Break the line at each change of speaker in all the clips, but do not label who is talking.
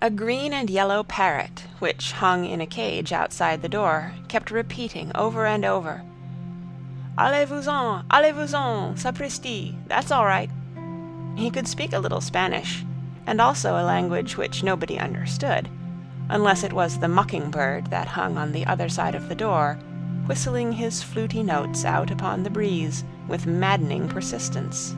A green and yellow parrot, which hung in a cage outside the door, kept repeating over and over, allez-vous-en, sapristi, that's all right. He could speak a little Spanish, and also a language which nobody understood, unless it was the mockingbird that hung on the other side of the door, whistling his fluty notes out upon the breeze with maddening persistence.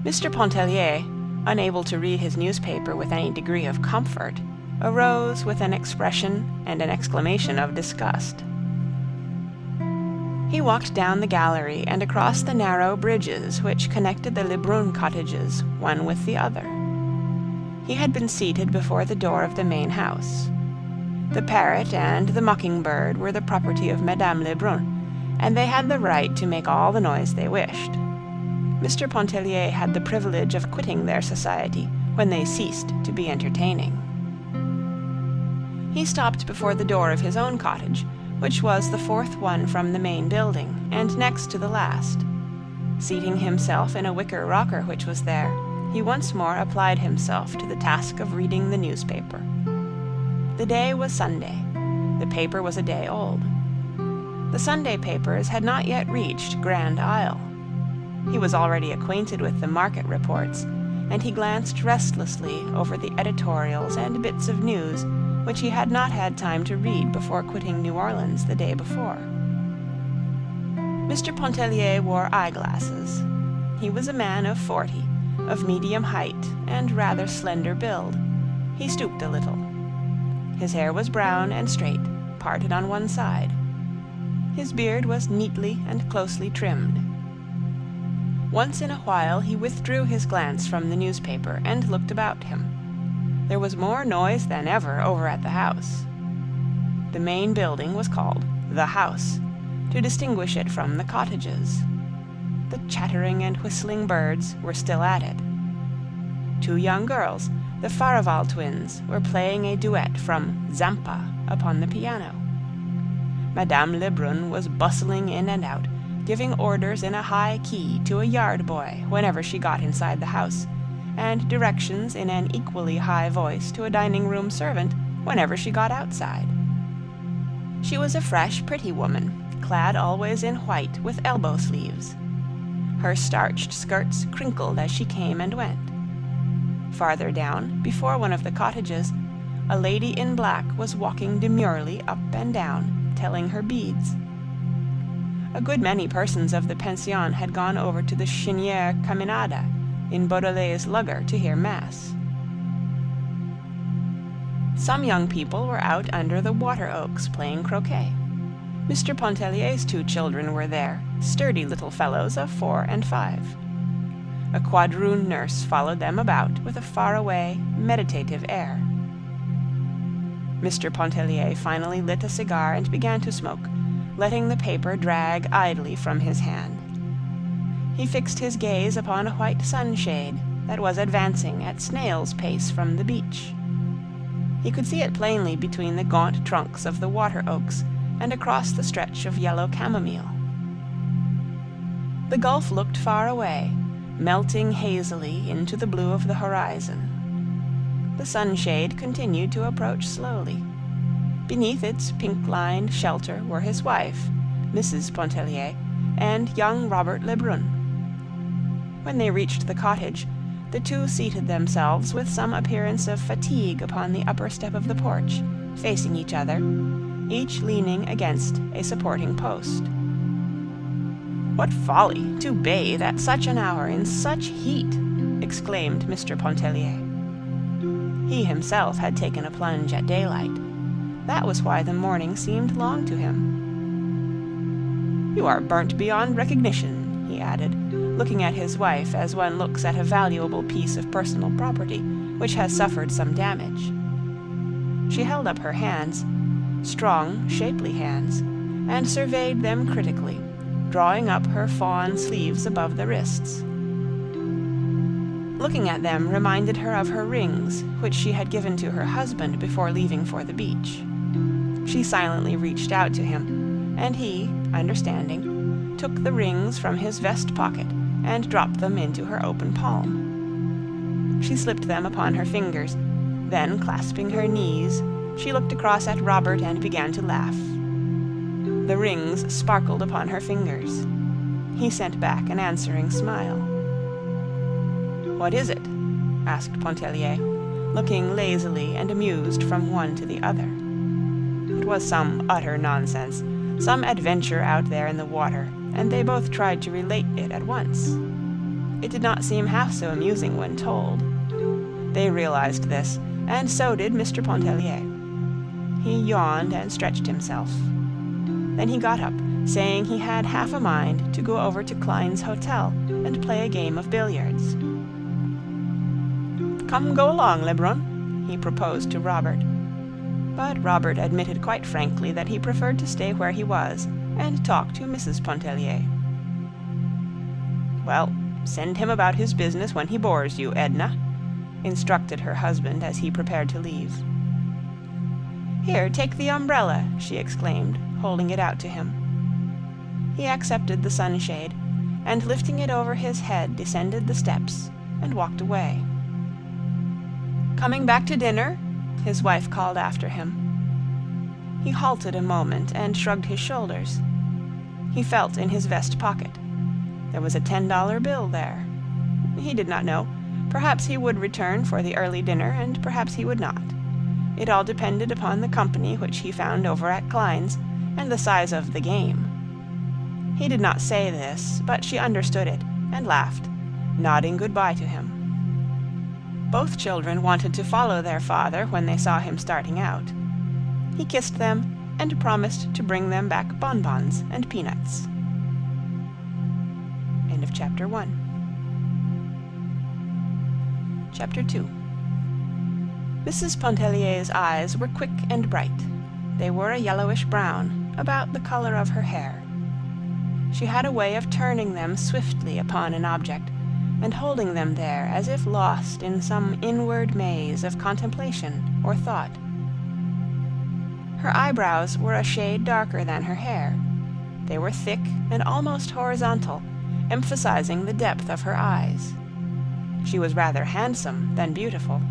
Mr. Pontellier, unable to read his newspaper with any degree of comfort, arose with an expression and an exclamation of disgust. He walked down the gallery and across the narrow bridges which connected the Lebrun cottages one with the other. He had been seated before the door of the main house. The parrot and the mockingbird were the property of Madame Lebrun, and they had the right to make all the noise they wished. Mr. Pontellier had the privilege of quitting their society when they ceased to be entertaining. He stopped before the door of his own cottage, which was the fourth one from the main building, and next to the last. Seating himself in a wicker rocker which was there, he once more applied himself to the task of reading the newspaper. The day was Sunday. The paper was a day old. The Sunday papers had not yet reached Grand Isle. He was already acquainted with the market reports, and he glanced restlessly over the editorials and bits of news which he had not had time to read before quitting New Orleans the day before. Mr. Pontellier wore eyeglasses. He was a man of 40, of medium height and rather slender build. He stooped a little. His hair was brown and straight, parted on one side. His beard was neatly and closely trimmed. Once in a while he withdrew his glance from the newspaper and looked about him. There was more noise than ever over at the house. The main building was called the house, to distinguish it from the cottages. The chattering and whistling birds were still at it. 2 young girls, the Farival twins, were playing a duet from Zampa upon the piano. Madame Lebrun was bustling in and out, giving orders in a high key to a yard boy whenever she got inside the house, and directions in an equally high voice to a dining-room servant whenever she got outside. She was a fresh, pretty woman, clad always in white with elbow sleeves. Her starched skirts crinkled as she came and went. Farther down, before one of the cottages, a lady in black was walking demurely up and down, telling her beads. A good many persons of the pension had gone over to the Chenière Caminada in Baudelaire's lugger to hear Mass. Some young people were out under the water oaks playing croquet. Mr. Pontellier's 2 children were there, sturdy little fellows of 4 and 5. A quadroon nurse followed them about with a far-away, meditative air. Mr. Pontellier finally lit a cigar and began to smoke, letting the paper drag idly from his hand. He fixed his gaze upon a white sunshade that was advancing at snail's pace from the beach. He could see it plainly between the gaunt trunks of the water oaks and across the stretch of yellow chamomile. The gulf looked far away, melting hazily into the blue of the horizon. The sunshade continued to approach slowly. Beneath its pink-lined shelter were his wife, Mrs. Pontellier, and young Robert Lebrun. When they reached the cottage, the 2 seated themselves with some appearance of fatigue upon the upper step of the porch, facing each other, each leaning against a supporting post. "What folly to bathe at such an hour in such heat!" exclaimed Mr. Pontellier. He himself had taken a plunge at daylight. That was why the morning seemed long to him. "You are burnt beyond recognition," he added, looking at his wife as one looks at a valuable piece of personal property which has suffered some damage. She held up her hands, strong, shapely hands, and surveyed them critically, drawing up her fawn sleeves above the wrists. Looking at them reminded her of her rings, which she had given to her husband before leaving for the beach. She silently reached out to him, and he, understanding, took the rings from his vest pocket and dropped them into her open palm. She slipped them upon her fingers, Then, clasping her knees, she looked across at Robert and began to laugh. The rings sparkled upon her fingers. He sent back an answering smile. "What is it?" asked Pontellier, looking lazily and amused from one to the other. It was some utter nonsense, some adventure out there in the water, and they both tried to relate it at once. It did not seem half so amusing when told. They realized this, and so did Mr. Pontellier. He yawned and stretched himself. Then he got up, saying he had half a mind to go over to Klein's hotel and play a game of billiards. "Come, go along, Lebrun," he proposed to Robert. But Robert admitted quite frankly that he preferred to stay where he was and talk to Mrs. Pontellier. "Well, send him about his business when he bores you, Edna," instructed her husband as he prepared to leave. "Here, take the umbrella," she exclaimed, holding it out to him. He accepted the sunshade, and lifting it over his head descended the steps and walked away. "Coming back to dinner?" his wife called after him. He halted a moment and shrugged his shoulders. He felt in his vest pocket. There was a $10 bill there. He did not know. Perhaps he would return for the early dinner, and perhaps he would not. It all depended upon the company which he found over at Klein's, and the size of the game. He did not say this, but she understood it, and laughed, nodding goodbye to him. Both children wanted to follow their father when they saw him starting out. He kissed them and promised to bring them back bonbons and peanuts. End of Chapter 1. Chapter 2. Mrs. Pontellier's eyes were quick and bright. They were a yellowish brown, about the color of her hair. She had a way of turning them swiftly upon an object, and holding them there as if lost in some inward maze of contemplation or thought. Her eyebrows were a shade darker than her hair. They were thick and almost horizontal, emphasizing the depth of her eyes. She was rather handsome than beautiful.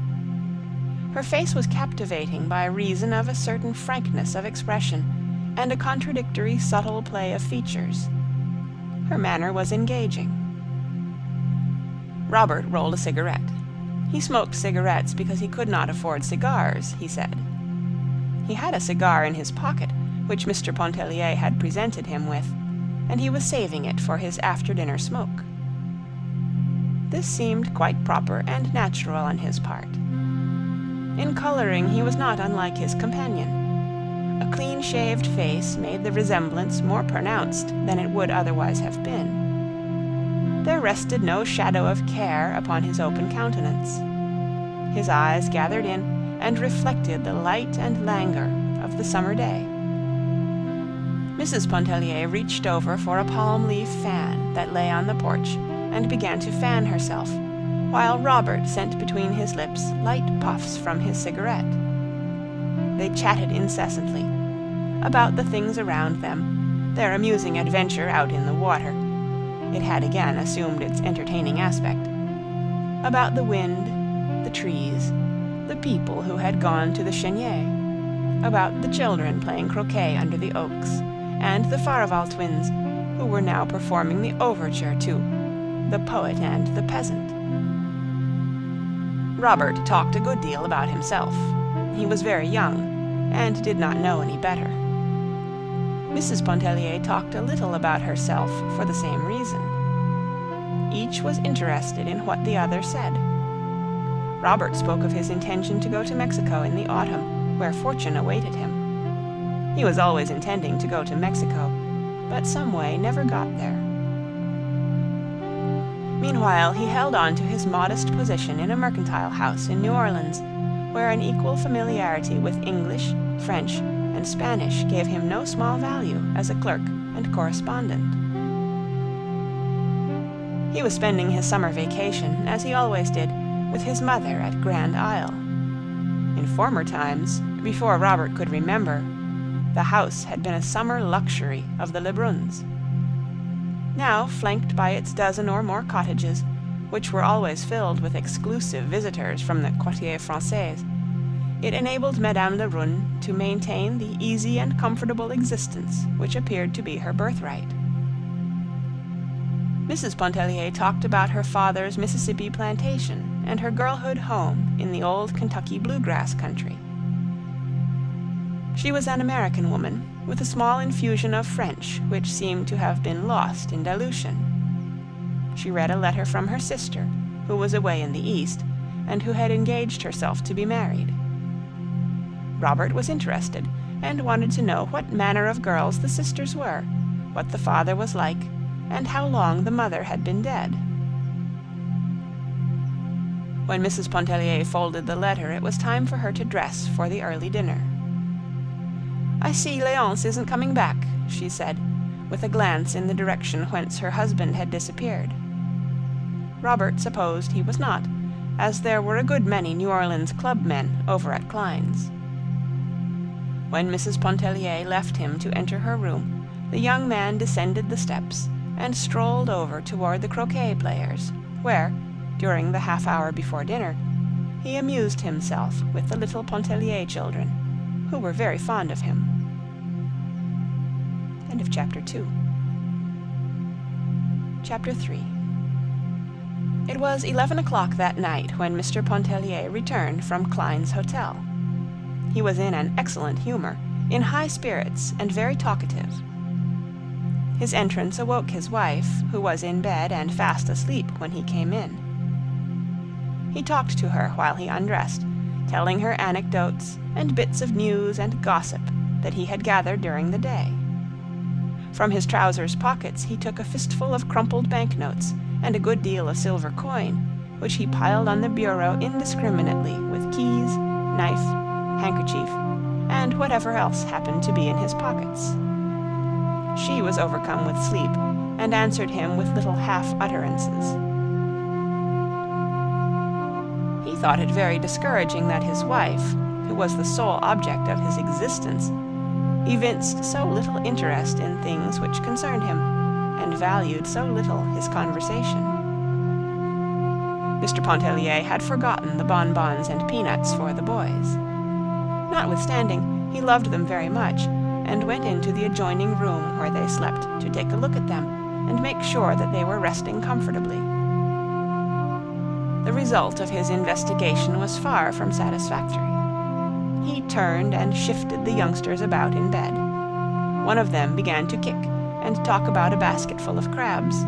Her face was captivating by reason of a certain frankness of expression and a contradictory subtle play of features. Her manner was engaging. Robert rolled a cigarette. He smoked cigarettes because he could not afford cigars, he said. He had a cigar in his pocket, which Mr. Pontellier had presented him with, and he was saving it for his after-dinner smoke. This seemed quite proper and natural on his part. In coloring, he was not unlike his companion. A clean-shaved face made the resemblance more pronounced than it would otherwise have been. There rested no shadow of care upon his open countenance. His eyes gathered in and reflected the light and languor of the summer day. Mrs. Pontellier reached over for a palm-leaf fan that lay on the porch and began to fan herself, while Robert sent between his lips light puffs from his cigarette. They chatted incessantly about the things around them, their amusing adventure out in the water. It had again assumed its entertaining aspect. About the wind, the trees, the people who had gone to the Chenier, about the children playing croquet under the oaks, and the Farival twins, who were now performing the overture to The Poet and the Peasant. Robert talked a good deal about himself. He was very young, and did not know any better. Mrs. Pontellier talked a little about herself for the same reason. Each was interested in what the other said. Robert spoke of his intention to go to Mexico in the autumn, where fortune awaited him. He was always intending to go to Mexico, but some way never got there. Meanwhile, he held on to his modest position in a mercantile house in New Orleans, where an equal familiarity with English, French, and Spanish gave him no small value as a clerk and correspondent. He was spending his summer vacation, as he always did, with his mother at Grand Isle. In former times, before Robert could remember, the house had been a summer luxury of the Lebruns. Now, flanked by its dozen or more cottages, which were always filled with exclusive visitors from the Quartier Français, it enabled Madame Lebrun to maintain the easy and comfortable existence which appeared to be her birthright. Mrs. Pontellier talked about her father's Mississippi plantation and her girlhood home in the old Kentucky bluegrass country. She was an American woman, with a small infusion of French which seemed to have been lost in dilution. She read a letter from her sister, who was away in the East, and who had engaged herself to be married. Robert was interested, and wanted to know what manner of girls the sisters were, what the father was like, and how long the mother had been dead. When Mrs. Pontellier folded the letter, it was time for her to dress for the early dinner. "I see Léonce isn't coming back," she said, with a glance in the direction whence her husband had disappeared. Robert supposed he was not, as there were a good many New Orleans club men over at Klein's. When Mrs. Pontellier left him to enter her room, the young man descended the steps and strolled over toward the croquet players, where, during the half-hour before dinner, he amused himself with the little Pontellier children, who were very fond of him. End of Chapter 2. Chapter 3. It was 11 o'clock that night when Mr. Pontellier returned from Klein's hotel. He was in an excellent humor, in high spirits, and very talkative. His entrance awoke his wife, who was in bed and fast asleep when he came in. He talked to her while he undressed, telling her anecdotes and bits of news and gossip that he had gathered during the day. From his trousers pockets he took a fistful of crumpled banknotes and a good deal of silver coin, which he piled on the bureau indiscriminately with keys, knife, handkerchief, and whatever else happened to be in his pockets. She was overcome with sleep, and answered him with little half-utterances. He thought it very discouraging that his wife, who was the sole object of his existence, evinced so little interest in things which concerned him, and valued so little his conversation. Mr. Pontellier had forgotten the bonbons and peanuts for the boys. Notwithstanding, he loved them very much, and went into the adjoining room where they slept to take a look at them and make sure that they were resting comfortably. The result of his investigation was far from satisfactory. He turned and shifted the youngsters about in bed. One of them began to kick and talk about a basketful of crabs.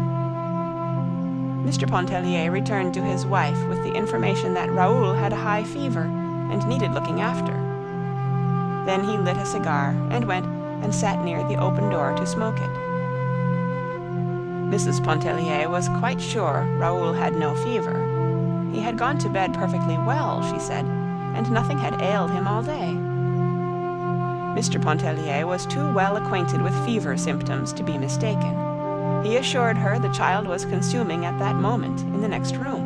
Mr. Pontellier returned to his wife with the information that Raoul had a high fever and needed looking after. Then he lit a cigar and went and sat near the open door to smoke it. Mrs. Pontellier was quite sure Raoul had no fever. He had gone to bed perfectly well, she said, and nothing had ailed him all day. Mr. Pontellier was too well acquainted with fever symptoms to be mistaken. He assured her the child was consuming at that moment in the next room.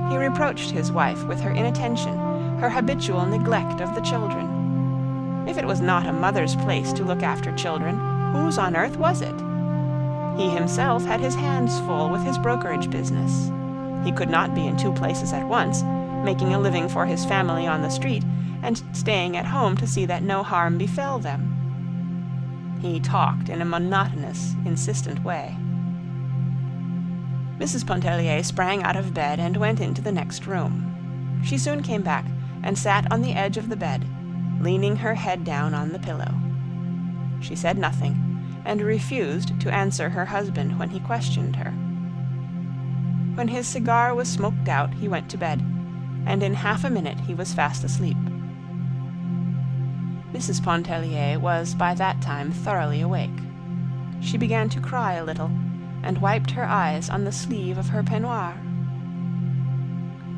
He reproached his wife with her inattention, her habitual neglect of the children. If it was not a mother's place to look after children, whose on earth was it? He himself had his hands full with his brokerage business. He could not be in two places at once, making a living for his family on the street, and staying at home to see that no harm befell them. He talked in a monotonous, insistent way. Mrs. Pontellier sprang out of bed and went into the next room. She soon came back and sat on the edge of the bed, leaning her head down on the pillow. She said nothing, and refused to answer her husband when he questioned her. When his cigar was smoked out, he went to bed, and in half a minute he was fast asleep. Mrs. Pontellier was by that time thoroughly awake. She began to cry a little, and wiped her eyes on the sleeve of her peignoir.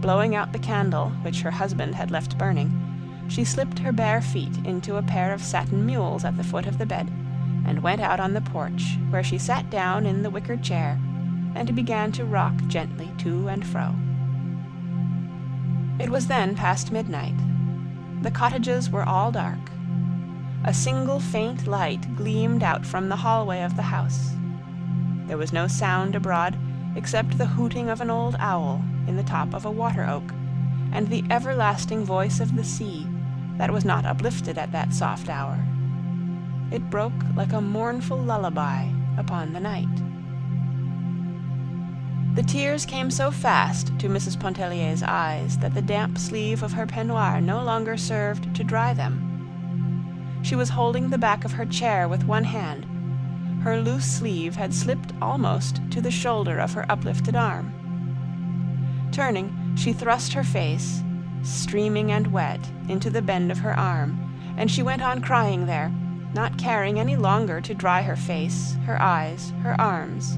Blowing out the candle, which her husband had left burning, she slipped her bare feet into a pair of satin mules at the foot of the bed, and went out on the porch, where she sat down in the wicker chair and began to rock gently to and fro. It was then past midnight. The cottages were all dark. A single faint light gleamed out from the hallway of the house. There was no sound abroad except the hooting of an old owl in the top of a water oak, and the everlasting voice of the sea that was not uplifted at that soft hour. It broke like a mournful lullaby upon the night. The tears came so fast to Mrs. Pontellier's eyes that the damp sleeve of her peignoir no longer served to dry them. She was holding the back of her chair with one hand. Her loose sleeve had slipped almost to the shoulder of her uplifted arm. Turning, she thrust her face, streaming and wet, into the bend of her arm, and she went on crying there, not caring any longer to dry her face, her eyes, her arms.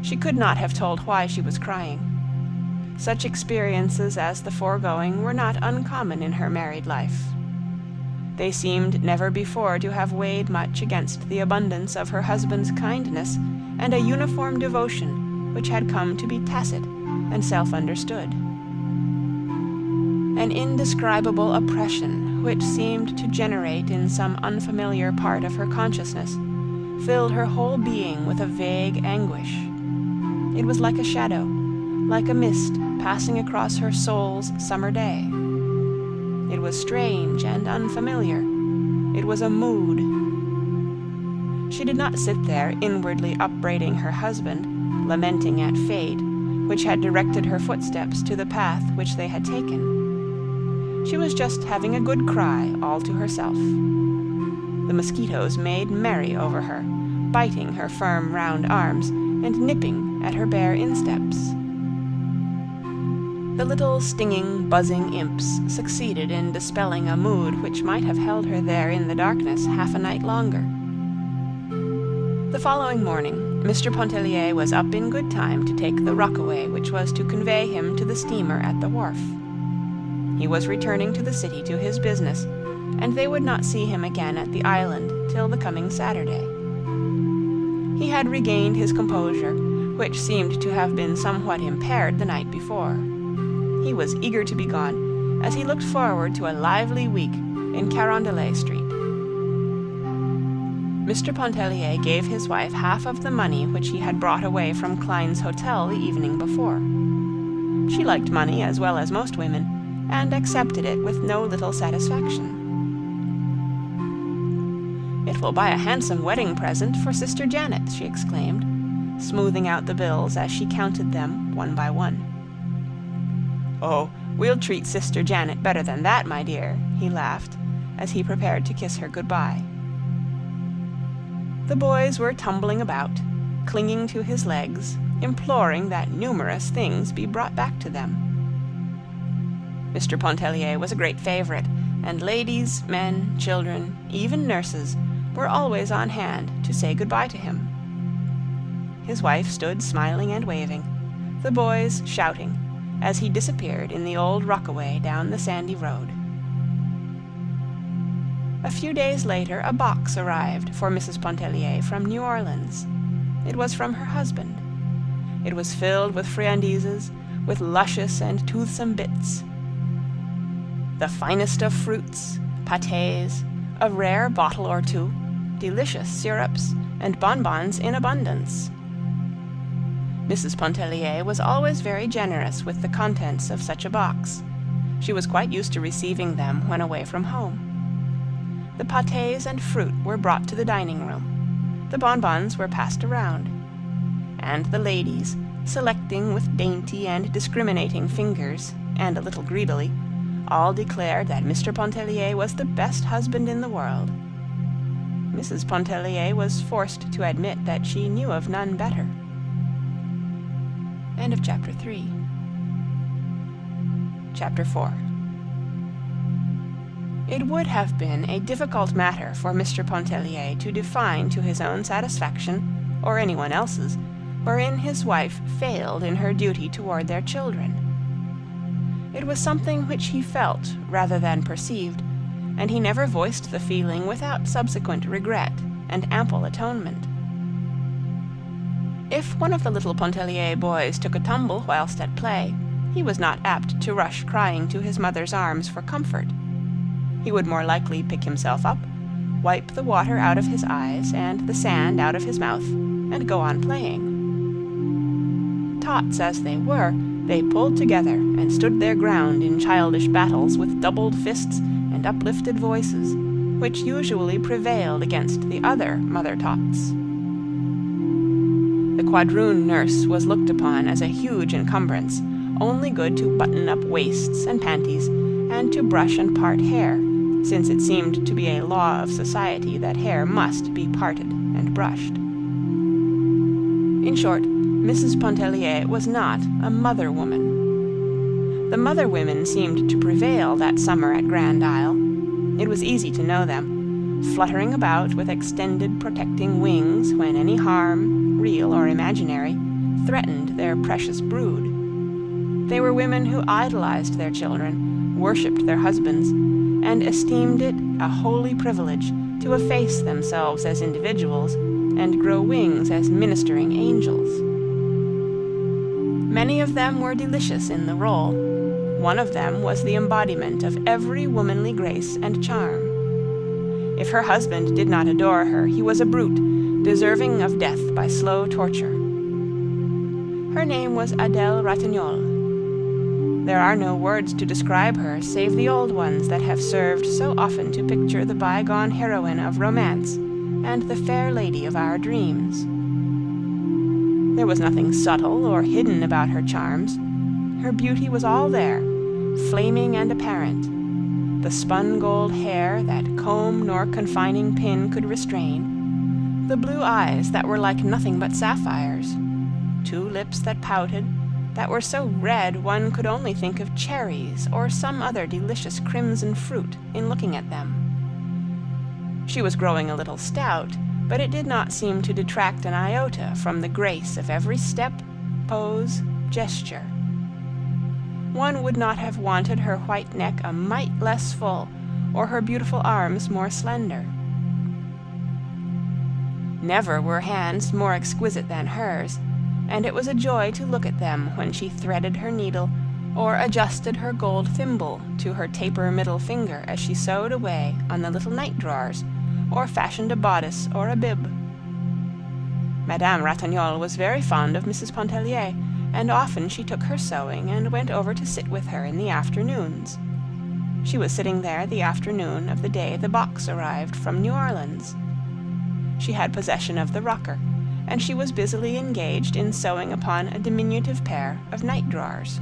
She could not have told why she was crying. Such experiences as the foregoing were not uncommon in her married life. They seemed never before to have weighed much against the abundance of her husband's kindness and a uniform devotion which had come to be tacit and self-understood. An indescribable oppression, which seemed to generate in some unfamiliar part of her consciousness, filled her whole being with a vague anguish. It was like a shadow, like a mist passing across her soul's summer day. It was strange and unfamiliar. It was a mood. She did not sit there inwardly upbraiding her husband, lamenting at fate, which had directed her footsteps to the path which they had taken. She was just having a good cry all to herself. The mosquitoes made merry over her, biting her firm round arms and nipping at her bare insteps. The little stinging, buzzing imps succeeded in dispelling a mood which might have held her there in the darkness half a night longer. The following morning, Mr. Pontellier was up in good time to take the rockaway which was to convey him to the steamer at the wharf. He was returning to the city to his business, and they would not see him again at the island till the coming Saturday. He had regained his composure, which seemed to have been somewhat impaired the night before. He was eager to be gone, as he looked forward to a lively week in Carondelet Street. Mr. Pontellier gave his wife half of the money which he had brought away from Klein's hotel the evening before. She liked money as well as most women, and accepted it with no little satisfaction. "It will buy a handsome wedding present for Sister Janet," she exclaimed, smoothing out the bills as she counted them one by one. "Oh, we'll treat Sister Janet better than that, my dear," he laughed, as he prepared to kiss her good-bye. The boys were tumbling about, clinging to his legs, imploring that numerous things be brought back to them. Mr. Pontellier was a great favorite, and ladies, men, children, even nurses, were always on hand to say good-bye to him. His wife stood smiling and waving, the boys shouting, as he disappeared in the old rockaway down the sandy road. A few days later a box arrived for Mrs. Pontellier from New Orleans. It was from her husband. It was filled with friandises, with luscious and toothsome bits. The finest of fruits, pâtés, a rare bottle or two, delicious syrups, and bonbons in abundance. Mrs. Pontellier was always very generous with the contents of such a box. She was quite used to receiving them when away from home. The pâtés and fruit were brought to the dining room. The bonbons were passed around. And the ladies, selecting with dainty and discriminating fingers, and a little greedily, all declared that Mr. Pontellier was the best husband in the world. Mrs. Pontellier was forced to admit that she knew of none better. End of Chapter 3. Chapter 4. It would have been a difficult matter for Mr. Pontellier to define to his own satisfaction, or anyone else's, wherein his wife failed in her duty toward their children. It was something which he felt rather than perceived, and he never voiced the feeling without subsequent regret and ample atonement. If one of the little Pontellier boys took a tumble whilst at play, he was not apt to rush crying to his mother's arms for comfort. He would more likely pick himself up, wipe the water out of his eyes and the sand out of his mouth, and go on playing. Tots as they were, They pulled together and stood their ground in childish battles with doubled fists and uplifted voices, which usually prevailed against the other mother-tots. The quadroon nurse was looked upon as a huge encumbrance, only good to button up waists and panties, and to brush and part hair, since it seemed to be a law of society that hair must be parted and brushed. In short, Mrs. Pontellier was not a mother-woman. The mother-women seemed to prevail that summer at Grand Isle. It was easy to know them, fluttering about with extended protecting wings when any harm, real or imaginary, threatened their precious brood. They were women who idolized their children, worshipped their husbands, and esteemed it a holy privilege to efface themselves as individuals and grow wings as ministering angels. Many of them were delicious in the role. One of them was the embodiment of every womanly grace and charm. If her husband did not adore her, he was a brute, deserving of death by slow torture. Her name was Adèle Ratignolle. There are no words to describe her save the old ones that have served so often to picture the bygone heroine of romance and the fair lady of our dreams. There was nothing subtle or hidden about her charms. Her beauty was all there, flaming and apparent. The spun gold hair that comb nor confining pin could restrain, the blue eyes that were like nothing but sapphires, 2 lips that pouted, that were so red one could only think of cherries or some other delicious crimson fruit in looking at them. She was growing a little stout, but it did not seem to detract an iota from the grace of every step, pose, gesture. One would not have wanted her white neck a mite less full, or her beautiful arms more slender. Never were hands more exquisite than hers, and it was a joy to look at them when she threaded her needle or adjusted her gold thimble to her taper middle finger as she sewed away on the little night drawers or fashioned a bodice or a bib. Madame Ratignolle was very fond of Mrs. Pontellier, and often she took her sewing and went over to sit with her in the afternoons. She was sitting there the afternoon of the day the box arrived from New Orleans. She had possession of the rocker, and she was busily engaged in sewing upon a diminutive pair of night drawers.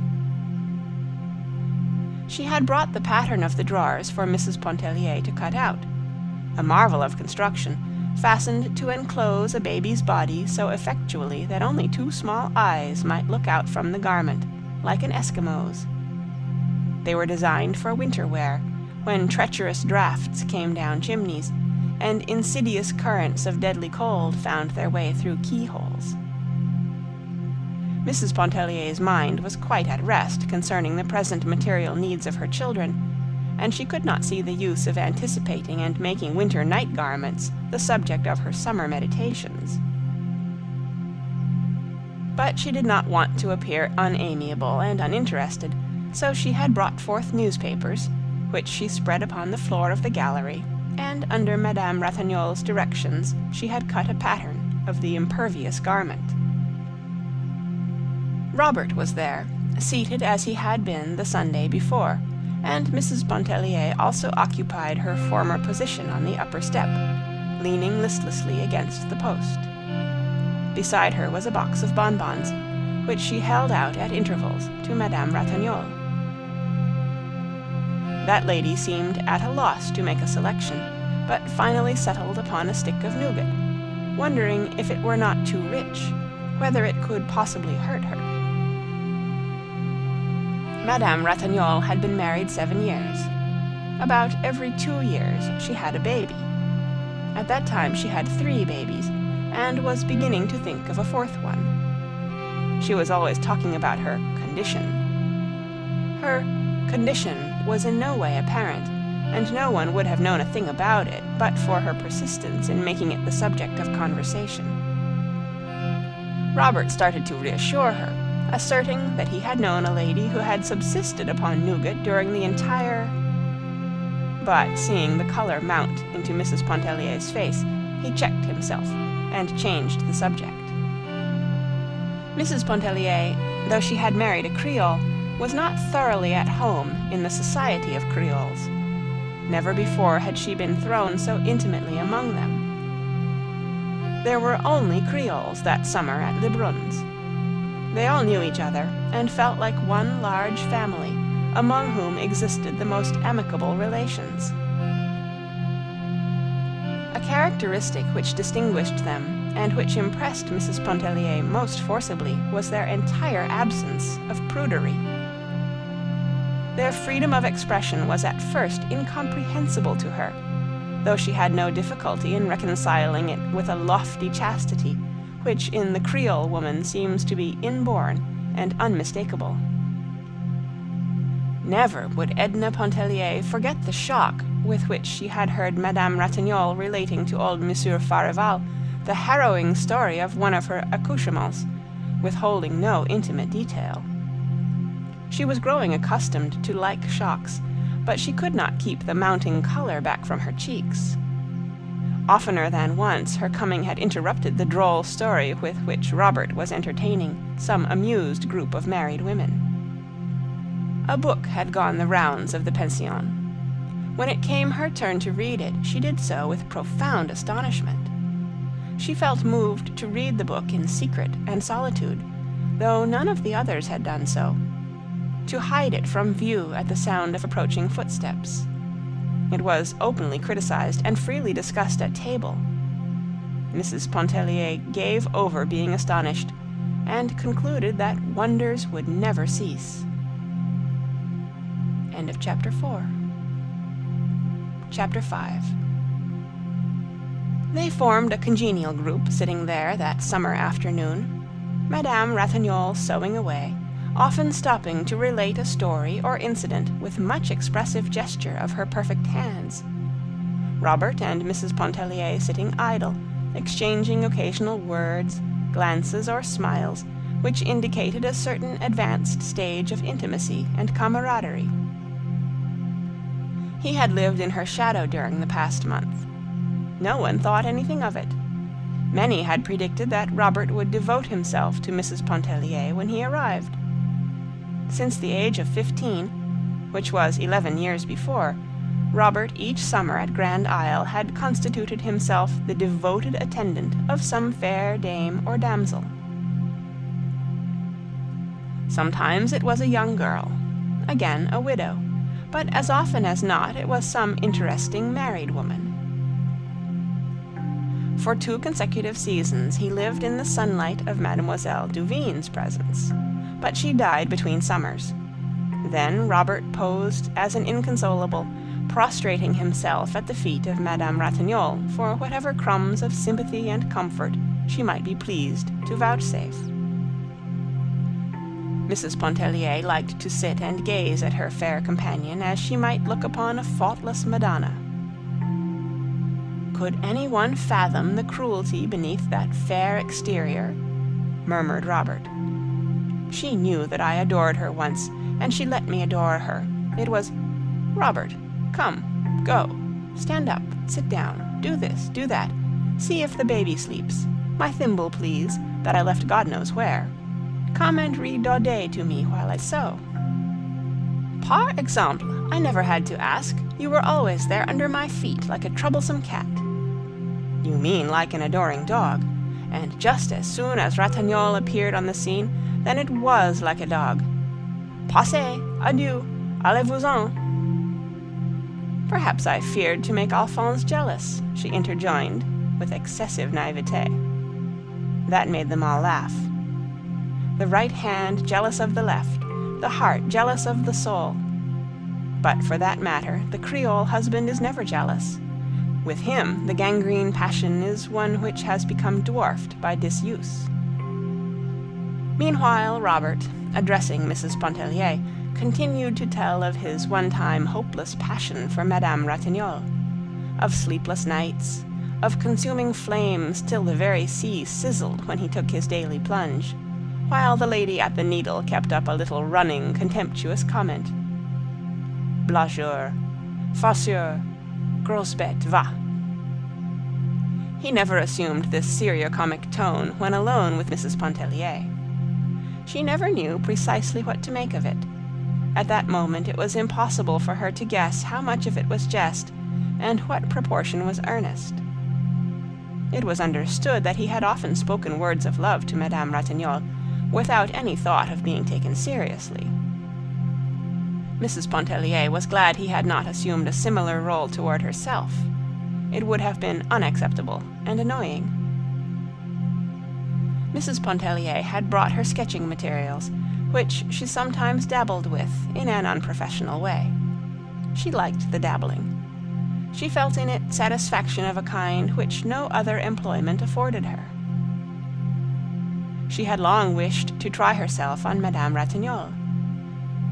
She had brought the pattern of the drawers for Mrs. Pontellier to cut out, a marvel of construction, fastened to enclose a baby's body so effectually that only 2 small eyes might look out from the garment, like an Eskimo's. They were designed for winter wear, when treacherous draughts came down chimneys, and insidious currents of deadly cold found their way through keyholes. Mrs. Pontellier's mind was quite at rest concerning the present material needs of her children, and she could not see the use of anticipating and making winter night garments the subject of her summer meditations. But she did not want to appear unamiable and uninterested, so she had brought forth newspapers, which she spread upon the floor of the gallery, and under Madame Ratignolle's directions she had cut a pattern of the impervious garment. Robert was there, seated as he had been the Sunday before, and Mrs. Pontellier also occupied her former position on the upper step, leaning listlessly against the post. Beside her was a box of bonbons, which she held out at intervals to Madame Ratignolle. That lady seemed at a loss to make a selection, but finally settled upon a stick of nougat, wondering if it were not too rich, whether it could possibly hurt her. Madame Ratignolle had been married 7 years. About every 2 years she had a baby. At that time she had 3 babies, and was beginning to think of a 4th one. She was always talking about her condition. Her condition was in no way apparent, and no one would have known a thing about it but for her persistence in making it the subject of conversation. Robert started to reassure her, asserting that he had known a lady who had subsisted upon nougat during the entire... But seeing the color mount into Mrs. Pontellier's face, he checked himself and changed the subject. Mrs. Pontellier, though she had married a Creole, was not thoroughly at home in the society of Creoles. Never before had she been thrown so intimately among them. There were only Creoles that summer at Lebruns. They all knew each other, and felt like one large family, among whom existed the most amicable relations. A characteristic which distinguished them, and which impressed Mrs. Pontellier most forcibly, was their entire absence of prudery. Their freedom of expression was at first incomprehensible to her, though she had no difficulty in reconciling it with a lofty chastity, which in the Creole woman seems to be inborn and unmistakable. Never would Edna Pontellier forget the shock with which she had heard Madame Ratignolle relating to old Monsieur Farival the harrowing story of one of her accouchements, withholding no intimate detail. She was growing accustomed to like shocks, but she could not keep the mounting color back from her cheeks. Oftener than once her coming had interrupted the droll story with which Robert was entertaining some amused group of married women. A book had gone the rounds of the pension. When it came her turn to read it, she did so with profound astonishment. She felt moved to read the book in secret and solitude, though none of the others had done so, to hide it from view at the sound of approaching footsteps. It was openly criticized and freely discussed at table. Mrs. Pontellier gave over being astonished, and concluded that wonders would never cease. End of Chapter 4. Chapter 5. They formed a congenial group sitting there that summer afternoon, Madame Ratignolle sewing away, often stopping to relate a story or incident with much expressive gesture of her perfect hands. Robert and Mrs. Pontellier sitting idle, exchanging occasional words, glances, or smiles, which indicated a certain advanced stage of intimacy and camaraderie. He had lived in her shadow during the past month. No one thought anything of it. Many had predicted that Robert would devote himself to Mrs. Pontellier when he arrived. Since the age of 15, which was 11 years before, Robert each summer at Grand Isle had constituted himself the devoted attendant of some fair dame or damsel. Sometimes it was a young girl, again a widow, but as often as not it was some interesting married woman. For 2 consecutive seasons he lived in the sunlight of Mademoiselle Duvigne's presence, but she died between summers. Then Robert posed as an inconsolable, prostrating himself at the feet of Madame Ratignolle for whatever crumbs of sympathy and comfort she might be pleased to vouchsafe. Mrs. Pontellier liked to sit and gaze at her fair companion as she might look upon a faultless Madonna. Could anyone fathom the cruelty beneath that fair exterior? Murmured Robert. She knew that I adored her once, and she let me adore her. It was, "Robert, come, go, stand up, sit down, do this, do that, see if the baby sleeps, my thimble, please, that I left God knows where. Come and read Daudet to me while I sew." Par exemple, I never had to ask. You were always there under my feet like a troublesome cat. You mean like an adoring dog, and just as soon as Ratignolle appeared on the scene, then it was like a dog. Passez, adieu, allez-vous-en. Perhaps I feared to make Alphonse jealous, she interjoined, with excessive naivete. That made them all laugh. The right hand jealous of the left, the heart jealous of the soul. But for that matter, the Creole husband is never jealous. With him, the gangrene passion is one which has become dwarfed by disuse. Meanwhile, Robert, addressing Mrs. Pontellier, continued to tell of his one-time hopeless passion for Madame Ratignolle, of sleepless nights, of consuming flames till the very sea sizzled when he took his daily plunge, while the lady at the needle kept up a little running, contemptuous comment. Blagueur, farceur, grosse bête, va. He never assumed this seriocomic tone when alone with Mrs. Pontellier. She never knew precisely what to make of it. At that moment it was impossible for her to guess how much of it was jest, and what proportion was earnest. It was understood that he had often spoken words of love to Madame Ratignolle, without any thought of being taken seriously. Mrs. Pontellier was glad he had not assumed a similar role toward herself. It would have been unacceptable and annoying. Mrs. Pontellier had brought her sketching materials, which she sometimes dabbled with in an unprofessional way. She liked the dabbling. She felt in it satisfaction of a kind which no other employment afforded her. She had long wished to try herself on Madame Ratignolle.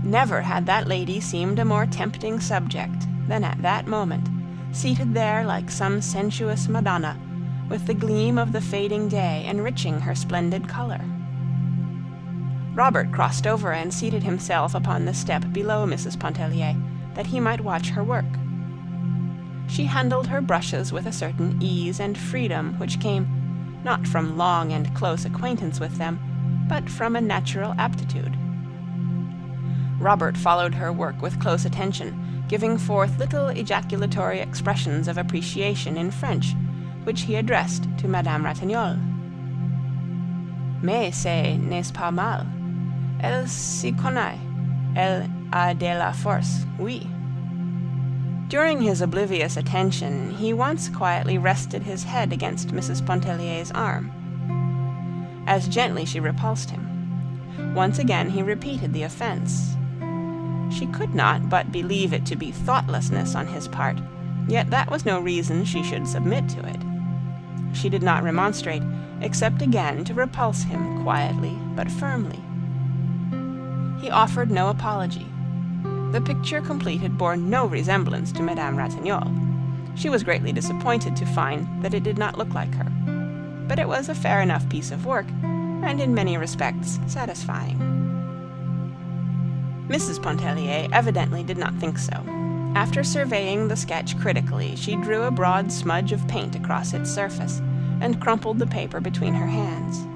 Never had that lady seemed a more tempting subject than at that moment, seated there like some sensuous Madonna, with the gleam of the fading day enriching her splendid color. Robert crossed over and seated himself upon the step below Mrs. Pontellier, that he might watch her work. She handled her brushes with a certain ease and freedom which came, not from long and close acquaintance with them, but from a natural aptitude. Robert followed her work with close attention, giving forth little ejaculatory expressions of appreciation in French, which he addressed to Madame Ratignolle. Mais c'est, n'est-ce pas mal? Elle s'y connaît. Elle a de la force, oui. During his oblivious attention, he once quietly rested his head against Mrs. Pontellier's arm. As gently she repulsed him. Once again he repeated the offense. She could not but believe it to be thoughtlessness on his part, yet that was no reason she should submit to it. She did not remonstrate, except again to repulse him quietly but firmly. He offered no apology. The picture completed bore no resemblance to Madame Ratignolle. She was greatly disappointed to find that it did not look like her. But it was a fair enough piece of work, and in many respects satisfying. Mrs. Pontellier evidently did not think so. After surveying the sketch critically, she drew a broad smudge of paint across its surface, and crumpled the paper between her hands.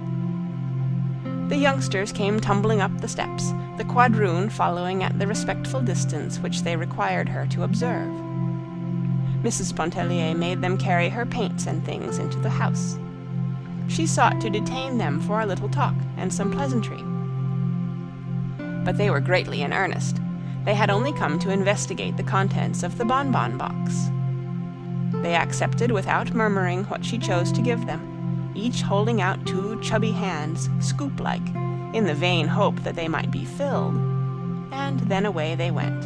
The youngsters came tumbling up the steps, the quadroon following at the respectful distance which they required her to observe. Mrs. Pontellier made them carry her paints and things into the house. She sought to detain them for a little talk and some pleasantry. But they were greatly in earnest. They had only come to investigate the contents of the bonbon box. They accepted without murmuring what she chose to give them, each holding out two chubby hands, scoop-like, in the vain hope that they might be filled, and then away they went.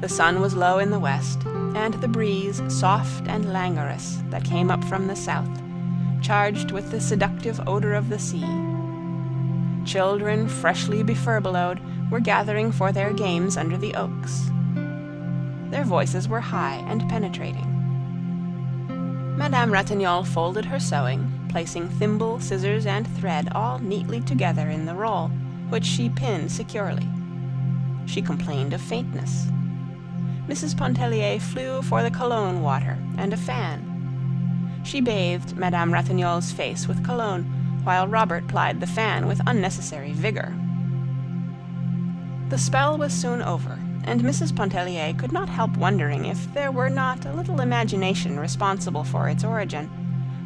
The sun was low in the west, and the breeze soft and languorous that came up from the south, charged with the seductive odor of the sea. Children, freshly befurbelowed, were gathering for their games under the oaks. Their voices were high and penetrating. Madame Ratignolle folded her sewing, placing thimble, scissors, and thread all neatly together in the roll, which she pinned securely. She complained of faintness. Mrs. Pontellier flew for the cologne water and a fan. She bathed Madame Ratignolle's face with cologne, while Robert plied the fan with unnecessary vigor. The spell was soon over, and Mrs. Pontellier could not help wondering if there were not a little imagination responsible for its origin,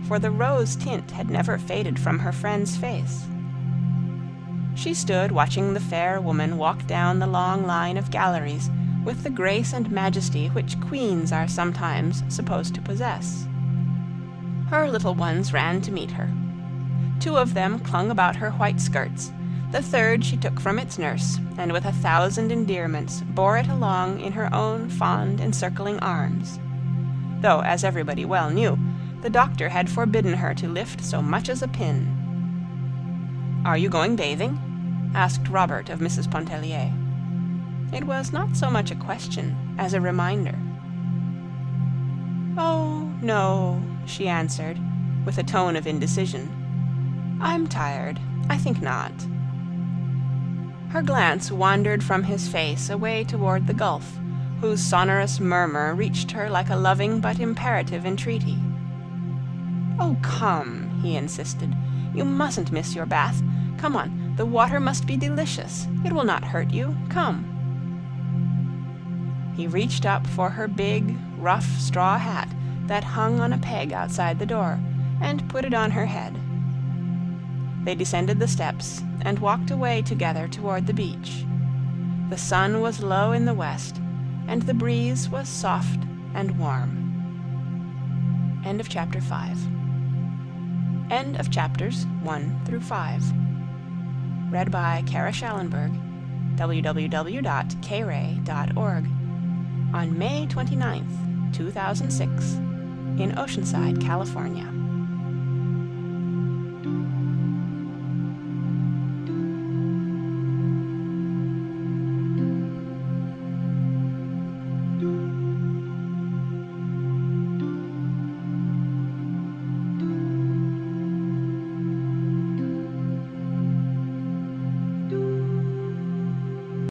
for the rose tint had never faded from her friend's face. She stood watching the fair woman walk down the long line of galleries with the grace and majesty which queens are sometimes supposed to possess. Her little ones ran to meet her. Two of them clung about her white skirts. The third she took from its nurse, and with 1,000 endearments bore it along in her own fond encircling arms. Though, as everybody well knew, the doctor had forbidden her to lift so much as a pin. "Are you going bathing?" asked Robert of Mrs. Pontellier. It was not so much a question as a reminder. "Oh, no," she answered, with a tone of indecision. "I'm tired. I think not." Her glance wandered from his face away toward the gulf, whose sonorous murmur reached her like a loving but imperative entreaty. "Oh, come," he insisted. "You mustn't miss your bath. Come on, the water must be delicious. It will not hurt you. Come." He reached up for her big, rough straw hat that hung on a peg outside the door, and put it on her head. They descended the steps and walked away together toward the beach. The sun was low in the west, and the breeze was soft and warm. End of chapter 5. End of chapters 1 through 5. Read by Kara Schallenberg, www.kray.org, on May 29th, 2006, in Oceanside, California.